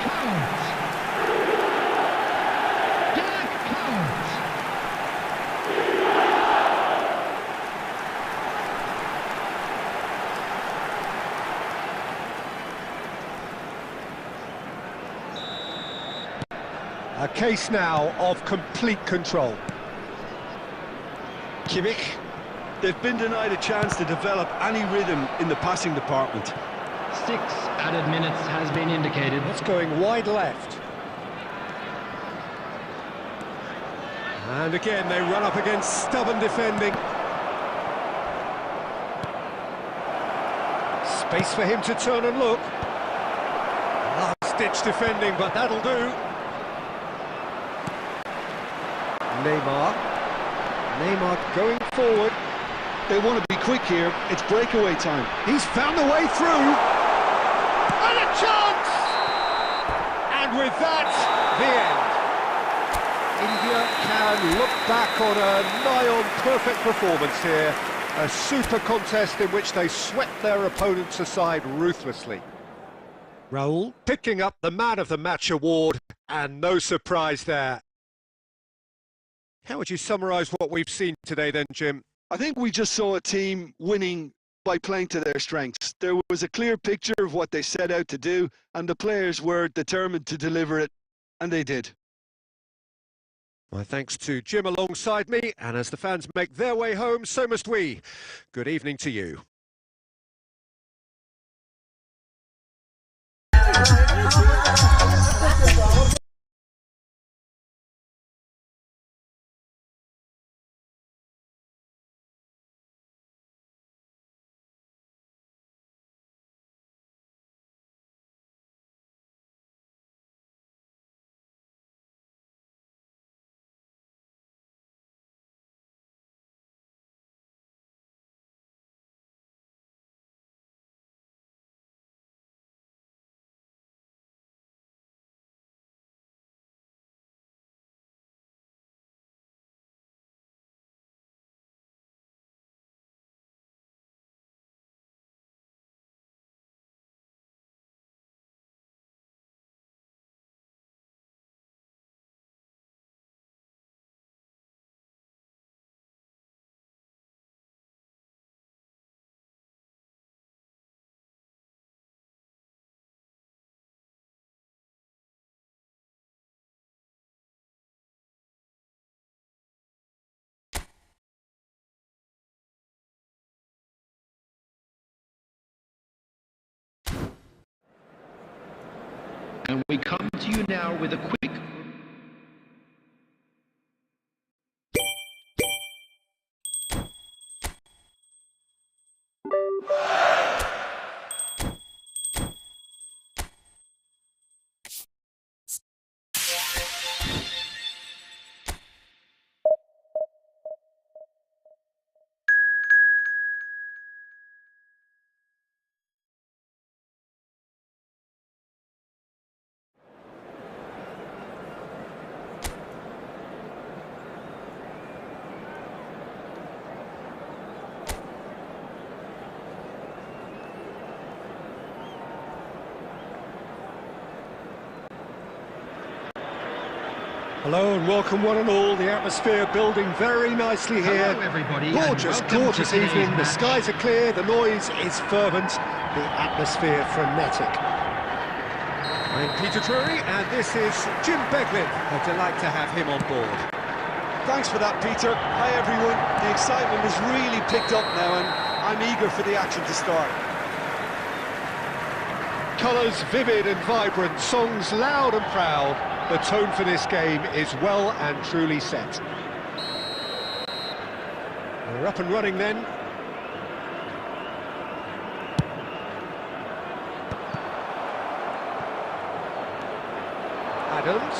A case now of complete control. Kimmich, they've been denied a chance to develop any rhythm in the passing department. 6 added minutes has been indicated. That's going wide left. And again, they run up against stubborn defending. Space for him to turn and look. Last-ditch defending, but that'll do. Neymar going forward. They want to be quick here. It's breakaway time. He's found the way through. And a chance! And with that, the end. India can look back on a nigh-on perfect performance here. A super contest in which they swept their opponents aside ruthlessly. Raul picking up the Man of the Match award, and no surprise there. How would you summarise what we've seen today then, Jim? I think we just saw a team winning by playing to their strengths. There was a clear picture of what they set out to do, and the players were determined to deliver it, and they did. My thanks to Jim alongside me, and as the fans make their way home, so must we. Good evening to you. And we come to you now with a quick... Hello and welcome one and all. The atmosphere building very nicely here. Hello everybody. Gorgeous, gorgeous evening. The skies are clear, the noise is fervent, the atmosphere frenetic. I'm Peter Drury and this is Jim Beglin. A delight to have him on board. Thanks for that, Peter. Hi everyone. The excitement has really picked up now and I'm eager for the action to start. Colours vivid and vibrant, songs loud and proud. The tone for this game is well and truly set. We're up and running then. Adams.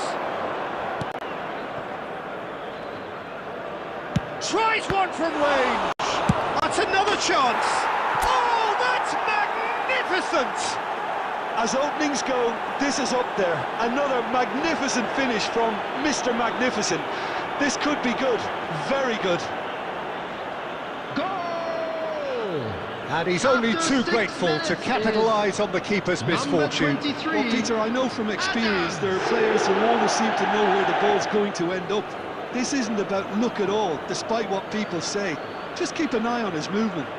Tries one from range. That's another chance. Oh, that's magnificent! As openings go, this is up there. Another magnificent finish from Mr. Magnificent. This could be good, very good. Goal! And he's only too grateful to capitalise on the keeper's misfortune. Well, Peter, I know from experience there are players who always seem to know where the ball's going to end up. This isn't about luck at all, despite what people say. Just keep an eye on his movement.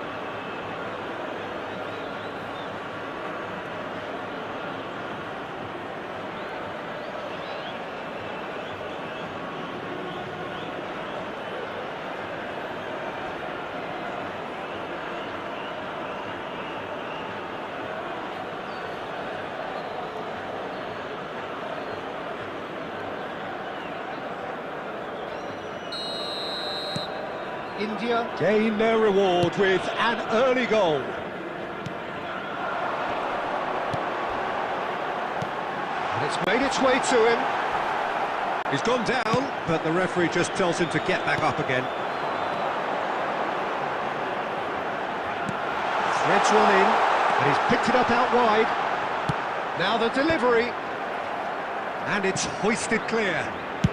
India gain their reward with an early goal. And it's made its way to him. He's gone down, but the referee just tells him to get back up again. Threads one in, and he's picked it up out wide. Now the delivery. And it's hoisted clear.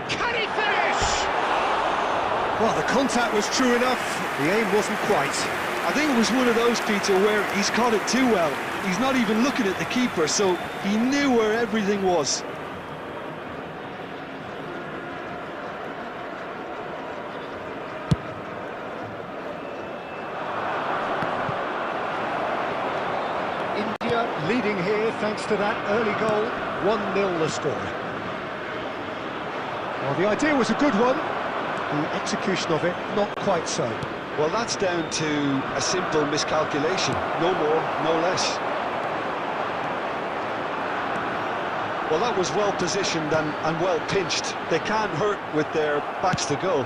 Can he finish? Well, the contact was true enough, the aim wasn't quite. I think it was one of those, Peter, where he's caught it too well. He's not even looking at the keeper, so he knew where everything was. India leading here thanks to that early goal. 1-0 the score. Well, the idea was a good one. The execution of it, not quite so. Well, that's down to a simple miscalculation. No more, no less. Well, that was well positioned and well pinched. They can't hurt with their backs to goal.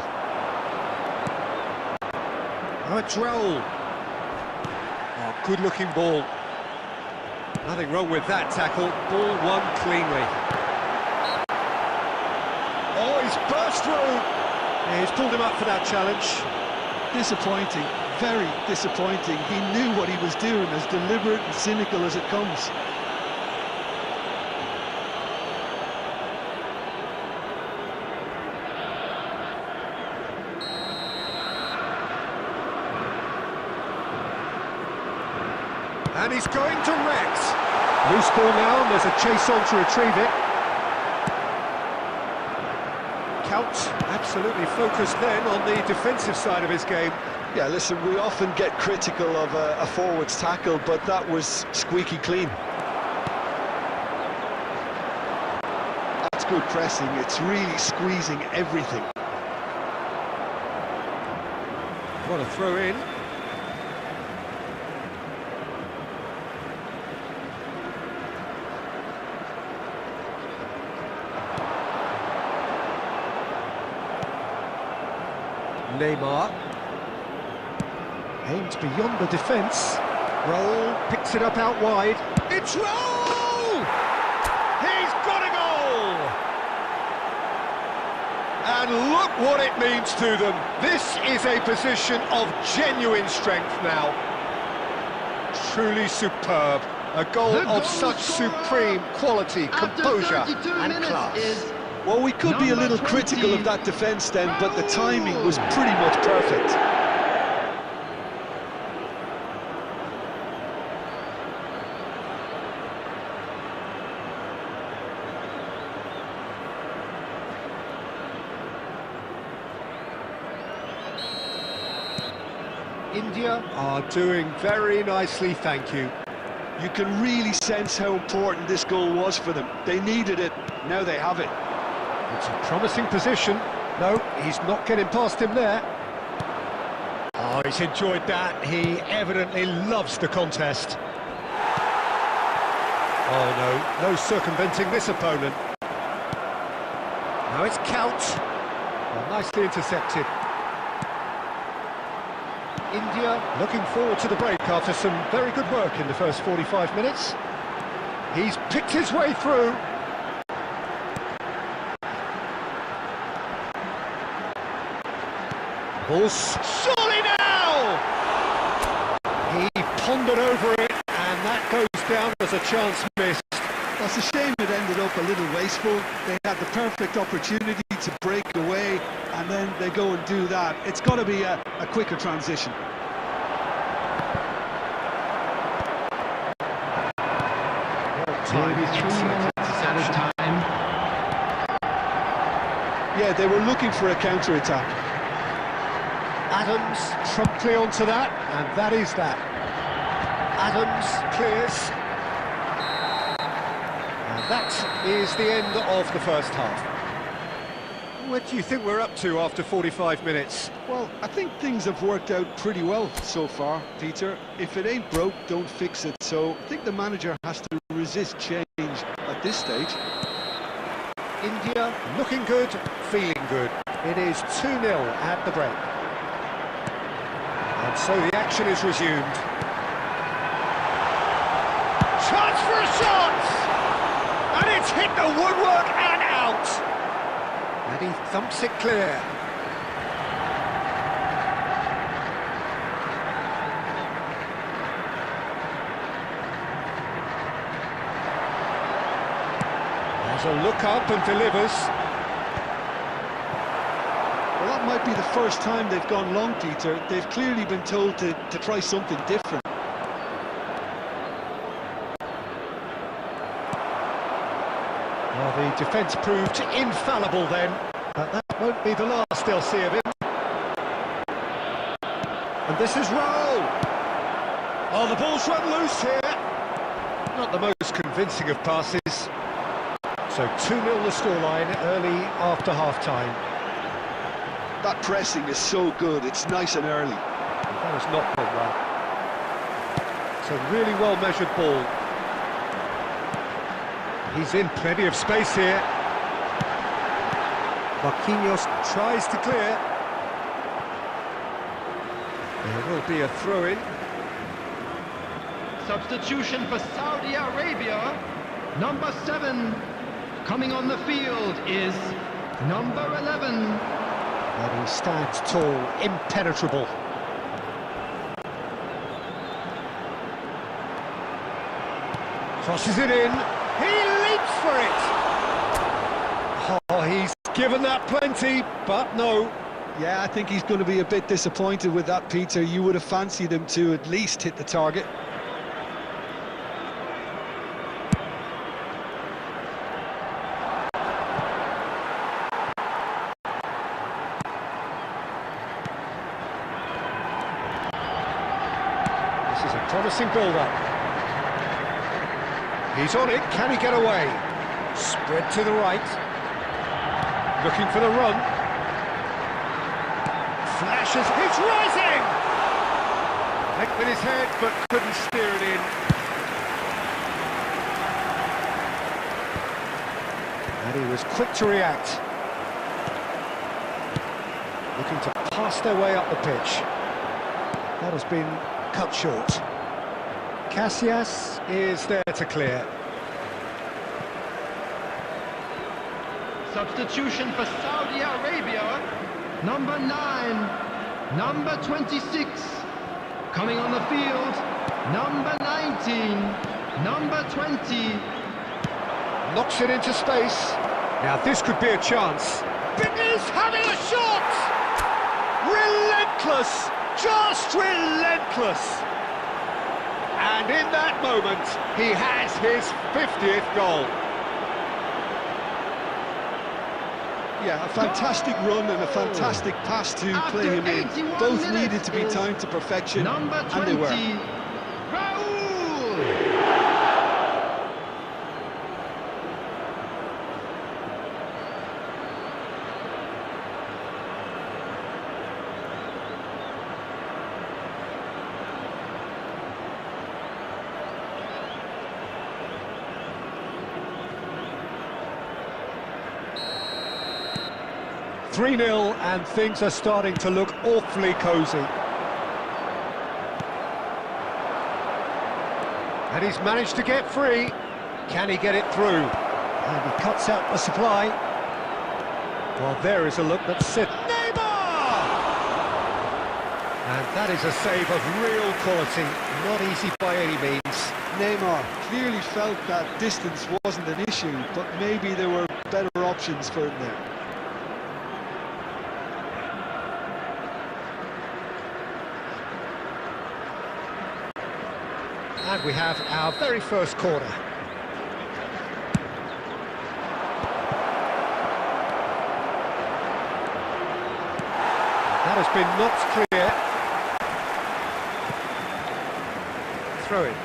A Droll. Oh, good-looking ball. Nothing wrong with that tackle. Ball won cleanly. Oh, he's burst through. Yeah, he's pulled him up for that challenge. Disappointing, very disappointing. He knew what he was doing, as deliberate and cynical as it comes. And he's going direct. Loose ball now, and there's a chase on to retrieve it. Couch absolutely focused then on the defensive side of his game. Yeah, listen, we often get critical of a forward's tackle, but that was squeaky clean. That's good pressing, it's really squeezing everything. What a throw in. Neymar aims beyond the defence. Roll picks it up out wide. It's Roll! He's got a goal! And look what it means to them. This is a position of genuine strength now. Truly superb. A goal of such supreme quality, composure and class. Well, we could be a little critical of that defence then, but the timing was pretty much perfect. India are doing very nicely, thank you. You can really sense how important this goal was for them. They needed it, now they have it. It's a promising position. No, he's not getting past him there. Oh, he's enjoyed that. He evidently loves the contest. Oh no, no circumventing this opponent. Now it's Count. Well, nicely intercepted. India looking forward to the break after some very good work in the first 45 minutes. He's picked his way through. Ball's surely now! He pondered over it, and that goes down as a chance missed. Well, it's a shame it ended up a little wasteful. They had the perfect opportunity to break away, and then they go and do that. It's got to be a quicker transition. Maybe 3 minutes added time. Yeah, they were looking for a counter-attack. Adams promptly onto that, and that is that. Adams clears. And that is the end of the first half. What do you think we're up to after 45 minutes? Well, I think things have worked out pretty well so far, Peter. If it ain't broke, don't fix it. So I think the manager has to resist change at this stage. India looking good, feeling good. It is 2-0 at the break. And so the action is resumed. Chance for a shot! And it's hit the woodwork and out! And he thumps it clear. There's a look up and delivers. Well, that might be the first time they've gone long, Peter. They've clearly been told to try something different. Well, the defence proved infallible then, but that won't be the last they'll see of him. And this is Rowe. Oh, the ball's run loose here. Not the most convincing of passes. So 2-0 the scoreline early after half-time. That pressing is so good, it's nice and early. That has not gone well. It's a really well-measured ball. He's in plenty of space here. Marquinhos tries to clear. There will be a throw-in. Substitution for Saudi Arabia. Number 7 coming on the field is number 11. And he stands tall, impenetrable. Crosses it in. He leaps for it. Oh, he's given that plenty, but no. Yeah, I think he's going to be a bit disappointed with that, Peter. You would have fancied him to at least hit the target. This is a promising build-up. He's on it, can he get away? Spread to the right. Looking for the run. Flashes, he's rising! Went with his head, but couldn't steer it in. And he was quick to react. Looking to pass their way up the pitch. That has been cut short. Casillas is there to clear. Substitution for Saudi Arabia. Number 9, number 26. Coming on the field, number 19, number 20. Knocks it into space. Now this could be a chance. Fitness having a shot! Relentless! Just relentless! And in that moment, he has his 50th goal. Yeah, a fantastic run and a fantastic pass to play him in. Both needed to be timed to perfection, and they were. Raul! 3-0 and things are starting to look awfully cosy. And he's managed to get free. Can he get it through? And he cuts out the supply. Well, there is a look that's set. Neymar! And that is a save of real quality. Not easy by any means. Neymar clearly felt that distance wasn't an issue, but maybe there were better options for him there. And we have our very first corner. That has been knocked clear. Throw in.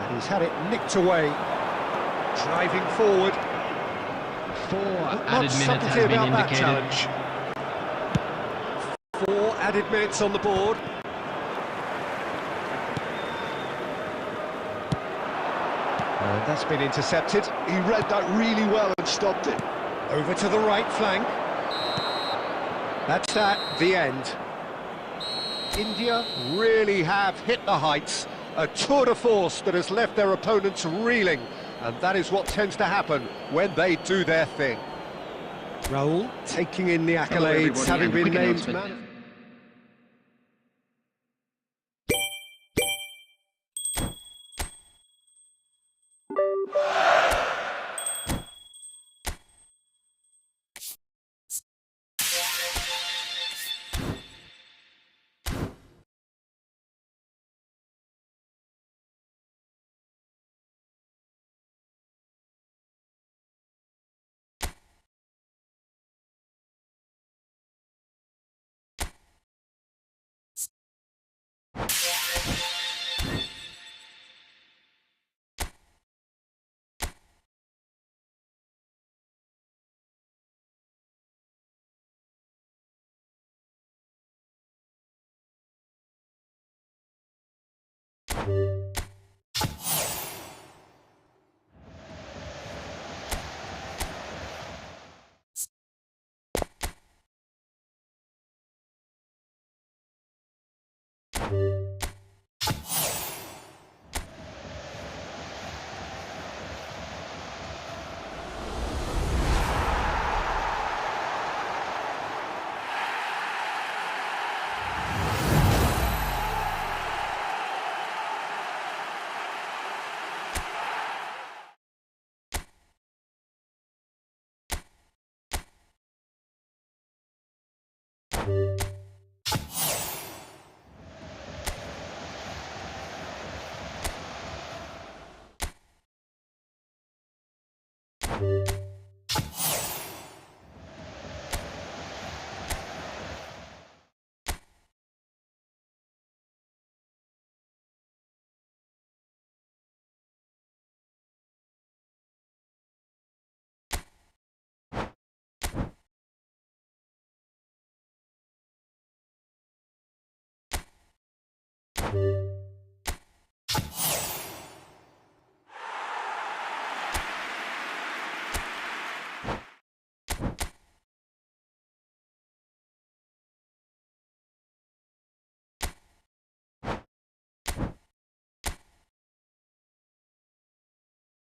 And he's had it nicked away. Driving forward. 4 Not added much minutes subtlety has been about that indicated. challenge. 4 added minutes on the board. That's been intercepted. He read that really well and stopped it. Over to the right flank. That's at the end. India really have hit the heights. A tour de force that has left their opponents reeling. And that is what tends to happen when they do their thing. Raul taking in the accolades, having been named man.